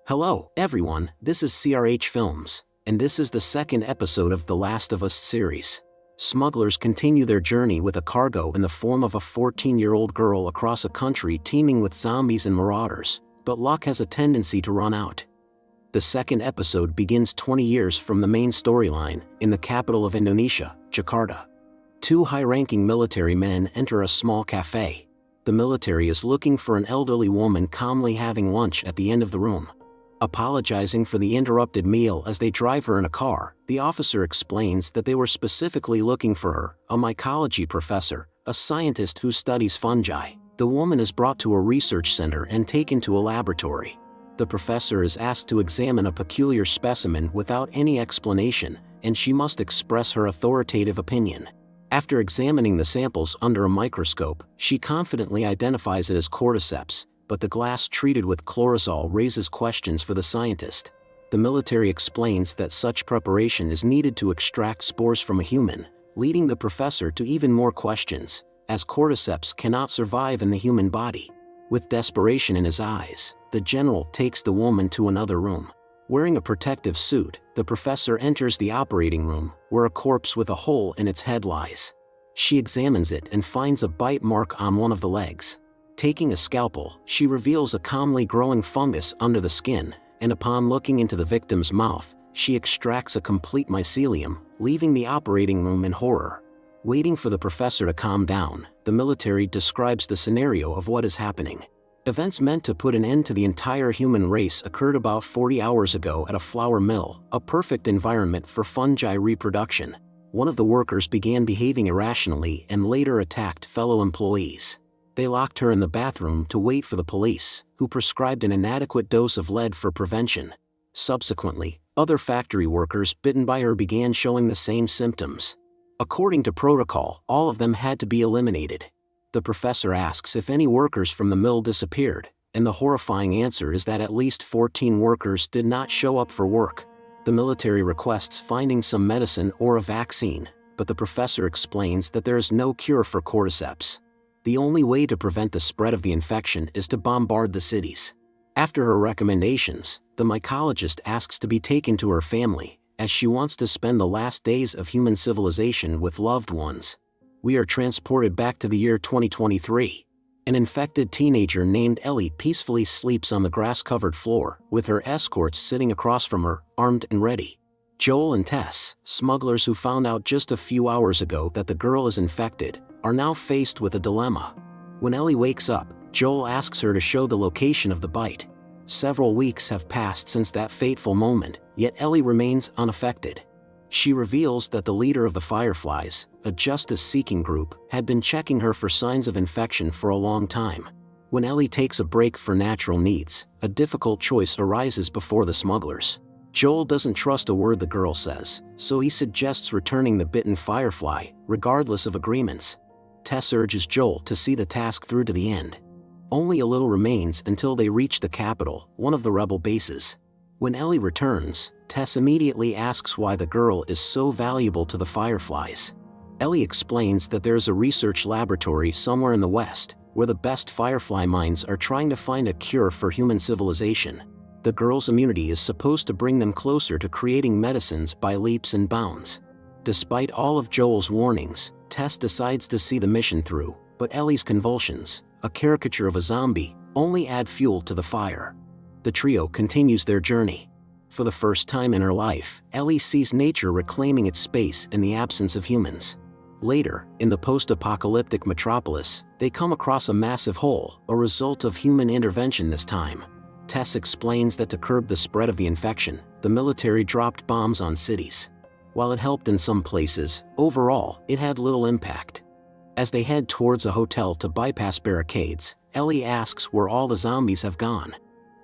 Hello, everyone, this is CRH Films, and this is the second episode of The Last of Us series. Smugglers continue their journey with a cargo in the form of a 14-year-old girl across a country teeming with zombies and marauders, but luck has a tendency to run out. The second episode begins 20 years from the main storyline, in the capital of Indonesia, Jakarta. Two high-ranking military men enter a small cafe. The military is looking for an elderly woman calmly having lunch at the end of the room. Apologizing for the interrupted meal as they drive her in a car, the officer explains that they were specifically looking for her, a mycology professor, a scientist who studies fungi. The woman is brought to a research center and taken to a laboratory. The professor is asked to examine a peculiar specimen without any explanation, and she must express her authoritative opinion. After examining the samples under a microscope, she confidently identifies it as cordyceps, but the glass treated with chlorosol raises questions for the scientist. The military explains that such preparation is needed to extract spores from a human, leading the professor to even more questions, as cordyceps cannot survive in the human body. With desperation in his eyes, the general takes the woman to another room. Wearing a protective suit, the professor enters the operating room, where a corpse with a hole in its head lies. She examines it and finds a bite mark on one of the legs. Taking a scalpel, she reveals a calmly growing fungus under the skin, and upon looking into the victim's mouth, she extracts a complete mycelium, leaving the operating room in horror. Waiting for the professor to calm down, the military describes the scenario of what is happening. Events meant to put an end to the entire human race occurred about 40 hours ago at a flour mill, a perfect environment for fungi reproduction. One of the workers began behaving irrationally and later attacked fellow employees. They locked her in the bathroom to wait for the police, who prescribed an inadequate dose of lead for prevention. Subsequently, other factory workers bitten by her began showing the same symptoms. According to protocol, all of them had to be eliminated. The professor asks if any workers from the mill disappeared, and the horrifying answer is that at least 14 workers did not show up for work. The military requests finding some medicine or a vaccine, but the professor explains that there is no cure for cordyceps. The only way to prevent the spread of the infection is to bombard the cities. After her recommendations, the mycologist asks to be taken to her family, as she wants to spend the last days of human civilization with loved ones. We are transported back to the year 2023. An infected teenager named Ellie peacefully sleeps on the grass-covered floor, with her escorts sitting across from her, armed and ready. Joel and Tess, smugglers who found out just a few hours ago that the girl is infected, are now faced with a dilemma. When Ellie wakes up, Joel asks her to show the location of the bite. Several weeks have passed since that fateful moment, yet Ellie remains unaffected. She reveals that the leader of the Fireflies, a justice-seeking group, had been checking her for signs of infection for a long time. When Ellie takes a break for natural needs, a difficult choice arises before the smugglers. Joel doesn't trust a word the girl says, so he suggests returning the bitten Firefly, regardless of agreements. Tess urges Joel to see the task through to the end. Only a little remains until they reach the capital, one of the rebel bases. When Ellie returns, Tess immediately asks why the girl is so valuable to the Fireflies. Ellie explains that there is a research laboratory somewhere in the West, where the best Firefly minds are trying to find a cure for human civilization. The girl's immunity is supposed to bring them closer to creating medicines by leaps and bounds. Despite all of Joel's warnings, Tess decides to see the mission through, but Ellie's convulsions, a caricature of a zombie, only add fuel to the fire. The trio continues their journey. For the first time in her life, Ellie sees nature reclaiming its space in the absence of humans. Later, in the post-apocalyptic metropolis, they come across a massive hole, a result of human intervention this time. Tess explains that to curb the spread of the infection, the military dropped bombs on cities. While it helped in some places, overall, it had little impact. As they head towards a hotel to bypass barricades, Ellie asks where all the zombies have gone.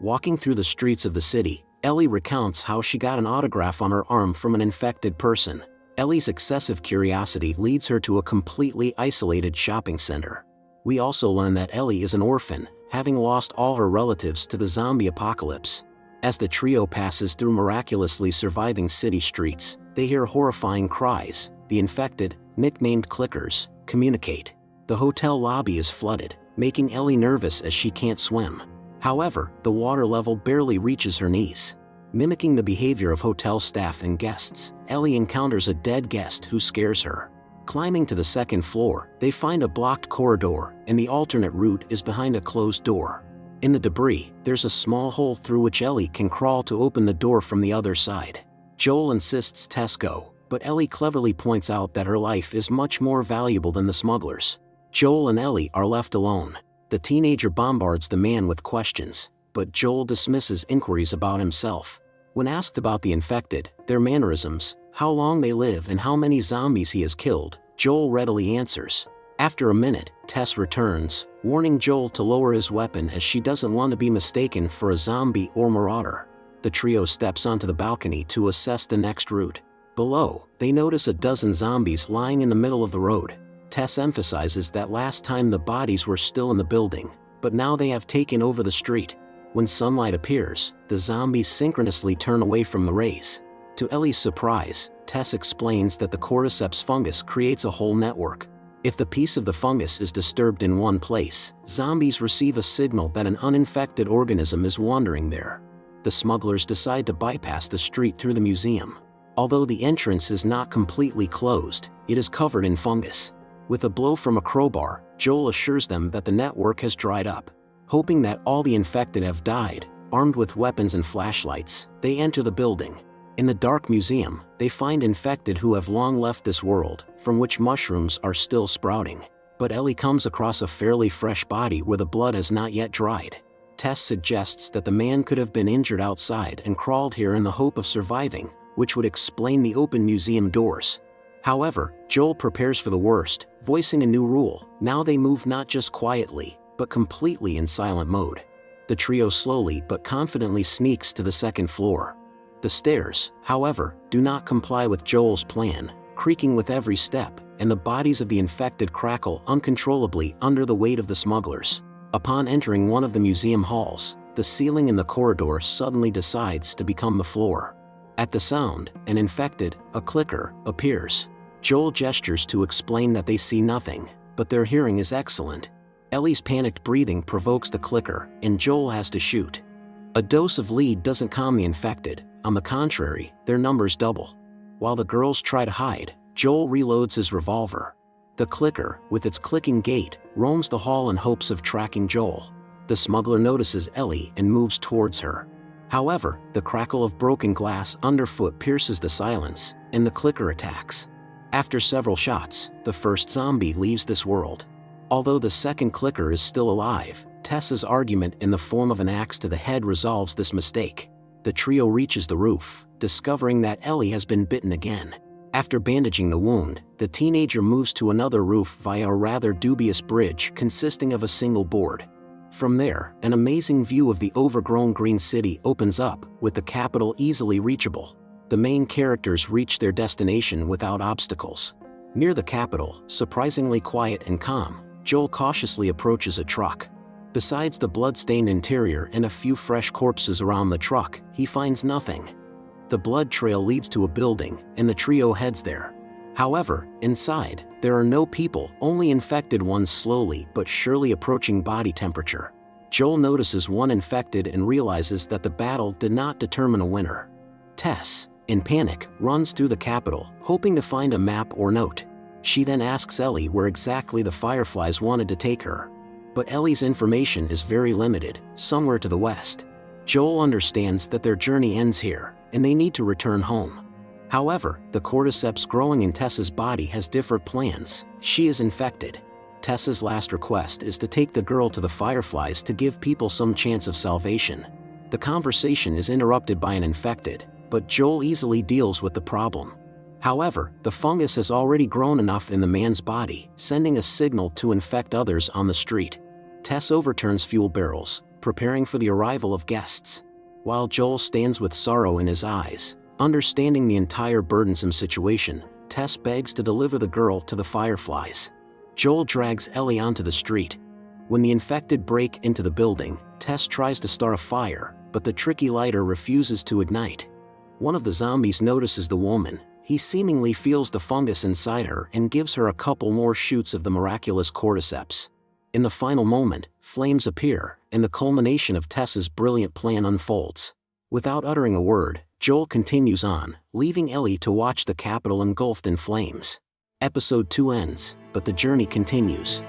Walking through the streets of the city, Ellie recounts how she got an autograph on her arm from an infected person. Ellie's excessive curiosity leads her to a completely isolated shopping center. We also learn that Ellie is an orphan, having lost all her relatives to the zombie apocalypse. As the trio passes through miraculously surviving city streets, they hear horrifying cries. The infected, nicknamed clickers, communicate. The hotel lobby is flooded, making Ellie nervous as she can't swim. However, the water level barely reaches her knees. Mimicking the behavior of hotel staff and guests, Ellie encounters a dead guest who scares her. Climbing to the second floor, they find a blocked corridor, and the alternate route is behind a closed door. In the debris, there's a small hole through which Ellie can crawl to open the door from the other side. Joel insists Tess go, but Ellie cleverly points out that her life is much more valuable than the smugglers. Joel and Ellie are left alone. The teenager bombards the man with questions, but Joel dismisses inquiries about himself. When asked about the infected, their mannerisms, how long they live and how many zombies he has killed, Joel readily answers. After a minute, Tess returns, warning Joel to lower his weapon as she doesn't want to be mistaken for a zombie or marauder. The trio steps onto the balcony to assess the next route. Below, they notice a dozen zombies lying in the middle of the road. Tess emphasizes that last time the bodies were still in the building, but now they have taken over the street. When sunlight appears, the zombies synchronously turn away from the rays. To Ellie's surprise, Tess explains that the cordyceps fungus creates a whole network. If the piece of the fungus is disturbed in one place, zombies receive a signal that an uninfected organism is wandering there. The smugglers decide to bypass the street through the museum. Although the entrance is not completely closed, it is covered in fungus. With a blow from a crowbar, Joel assures them that the network has dried up. Hoping that all the infected have died, armed with weapons and flashlights, they enter the building. In the dark museum, they find infected who have long left this world, from which mushrooms are still sprouting. But Ellie comes across a fairly fresh body where the blood has not yet dried. Tess suggests that the man could have been injured outside and crawled here in the hope of surviving, which would explain the open museum doors. However, Joel prepares for the worst, voicing a new rule. Now they move not just quietly, but completely in silent mode. The trio slowly but confidently sneaks to the second floor. The stairs, however, do not comply with Joel's plan, creaking with every step, and the bodies of the infected crackle uncontrollably under the weight of the smugglers. Upon entering one of the museum halls, the ceiling in the corridor suddenly decides to become the floor. At the sound, an infected, a clicker, appears. Joel gestures to explain that they see nothing, but their hearing is excellent. Ellie's panicked breathing provokes the clicker, and Joel has to shoot. A dose of lead doesn't calm the infected, on the contrary, their numbers double. While the girls try to hide, Joel reloads his revolver. The clicker, with its clicking gait, roams the hall in hopes of tracking Joel. The smuggler notices Ellie and moves towards her. However, the crackle of broken glass underfoot pierces the silence, and the clicker attacks. After several shots, the first zombie leaves this world. Although the second clicker is still alive, Tess's argument in the form of an axe to the head resolves this mistake. The trio reaches the roof, discovering that Ellie has been bitten again. After bandaging the wound, the teenager moves to another roof via a rather dubious bridge consisting of a single board. From there, an amazing view of the overgrown green city opens up, with the capital easily reachable. The main characters reach their destination without obstacles. Near the capital, surprisingly quiet and calm, Joel cautiously approaches a truck. Besides the blood-stained interior and a few fresh corpses around the truck, he finds nothing. The blood trail leads to a building, and the trio heads there. However, inside, there are no people, only infected ones slowly but surely approaching body temperature. Joel notices one infected and realizes that the battle did not determine a winner. Tess, in panic, runs through the capital, hoping to find a map or note. She then asks Ellie where exactly the Fireflies wanted to take her. But Ellie's information is very limited, somewhere to the west. Joel understands that their journey ends here, and they need to return home. However, the cordyceps growing in Tess's body has different plans. She is infected. Tess's last request is to take the girl to the Fireflies to give people some chance of salvation. The conversation is interrupted by an infected, but Joel easily deals with the problem. However, the fungus has already grown enough in the man's body, sending a signal to infect others on the street. Tess overturns fuel barrels, preparing for the arrival of guests. While Joel stands with sorrow in his eyes, understanding the entire burdensome situation, Tess begs to deliver the girl to the Fireflies. Joel drags Ellie onto the street. When the infected break into the building, Tess tries to start a fire, but the tricky lighter refuses to ignite. One of the zombies notices the woman. He seemingly feels the fungus inside her and gives her a couple more shoots of the miraculous cordyceps. In the final moment, flames appear, and the culmination of Tessa's brilliant plan unfolds. Without uttering a word, Joel continues on, leaving Ellie to watch the capital engulfed in flames. Episode 2 ends, but the journey continues.